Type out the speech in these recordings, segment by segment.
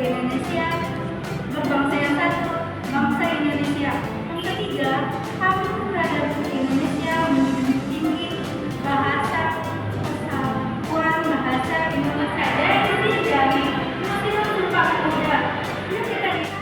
Indonesia, berbangsa yang satu, bangsa Indonesia. Yang ketiga, kami terhadap Indonesia menjunjung tinggi bahasa persatuan bahasa Indonesia. Dan ini dari Muslim Sumpah Pemuda. Yuk kita lihat.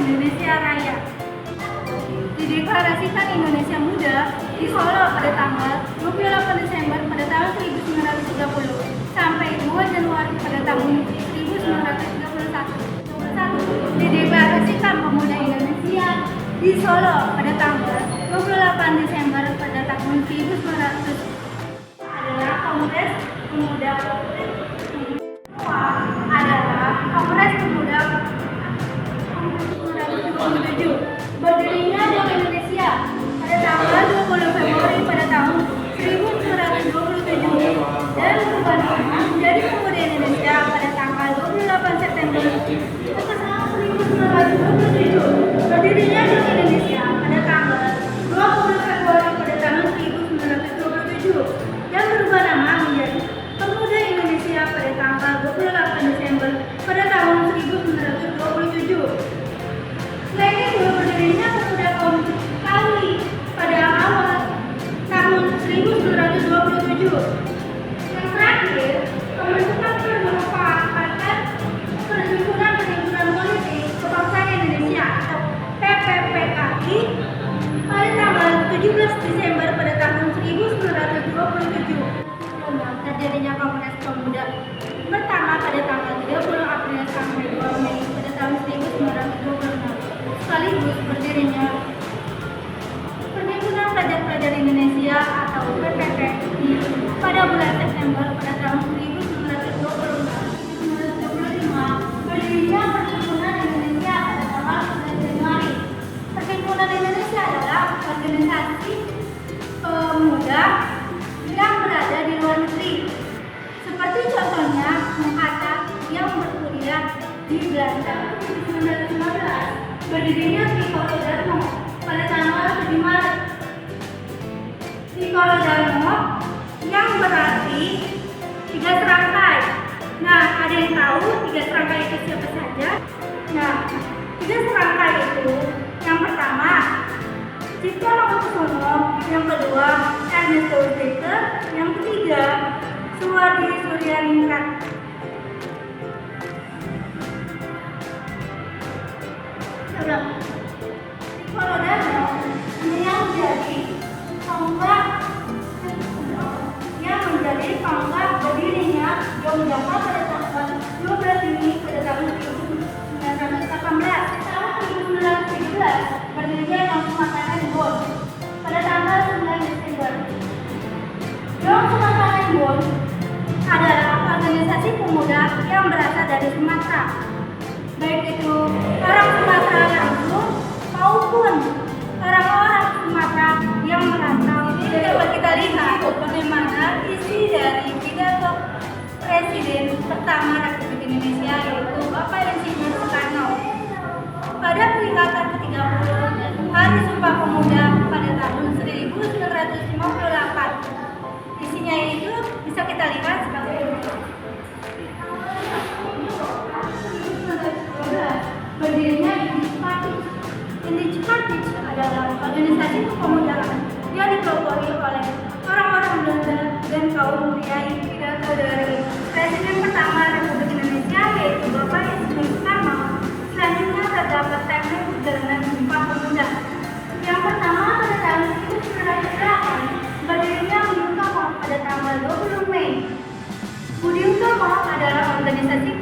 Indonesia Raya. Dideklarasikan Indonesia Muda di Solo pada tanggal 28 Desember pada tahun 1930 sampai 2 Januari pada tahun 1931. Dideklarasikan Pemuda Indonesia di Solo pada tanggal 28 Desember pada tahun 1900 adalah Kongres Pemuda adalah Kongres Pemuda 27 berdirinya Bank Indonesia pada tanggal 20 Februari pada tahun 1927 dan berubah nama menjadi Pemuda Indonesia pada tanggal 28 September 1927. Berdirinya Bank Indonesia pada tanggal 20 Februari pada tahun 1927 dan berubah nama menjadi Pemuda Indonesia pada tanggal 28 Desember pada tahun 1927. Selain itu, berdirinya Pemuda Kaum Kawi pada awal tahun 1927. Yang terakhir, pembentukan Perhimpunan Politik Kebangsaan Indonesia atau PPPKI pada tanggal 17 Desember pada tahun 1927. Terjadinya Kongres Pemuda pertama pada tanggal 30 April sampai 2 Mei pada tahun 1926. Sekaligus berdirinya Perhimpunan Pelajar-Pelajar Indonesia atau PPPI pada bulan September pada tahun 1925. Berdirinya Perhimpunan Indonesia pada tanggal 9 Januari. Perhimpunan Indonesia adalah organisasi pemuda yang berada di luar negeri. Seperti contohnya Muhatta yang berkuliah di Belanda 1915. Berdirinya Trikolo Darmo pada tanggal 7 Maret. Trikolo Darmo yang berarti 3 serangkai. Nah, ada yang tahu 3 serangkai itu siapa saja? Nah, 3 serangkai itu yang pertama Cipto Mangunkusumo, yang kedua Ernesto Uzbeke, yang ketiga Suwardi Suryaningrat. Trikolo Darmo yang menjadi tonggak berdirinya Yogyakarta pada tanggal 12 Juni pada tahun 1918. Tahun 1917 berdirinya Yong Makanan Bon pada tanggal 9 Desember. Yong Makanan Bon adalah organisasi pemuda yang berasal dari Sumatera, baik itu orang Sumatera langsung maupun orang-orang Sumatera yang merantau. Ini dapat kita lihat bagaimana isi dari pidato Presiden pertama Republik Indonesia yaitu Bapak Insinyur Soekarno pada peringatan ke-30 Hari Sumpah Pemuda pada tahun 1958. Isinya itu bisa kita lihat sebagai berdirinya Indie Party adalah organisasi kepemudaan yang dipelopori oleh orang-orang Belanda dan kaum pria. Pidato dari Presiden pertama Republik Indonesia yaitu Bapak Insinyur Soekarno. Selanjutnya terdapat teknik perjalanan Sumpah Pemuda. Yang pertama pada tahun 1908 berdirinya Budi Utomo pada tanggal 20 Mei. Budi Utomo adalah organisasi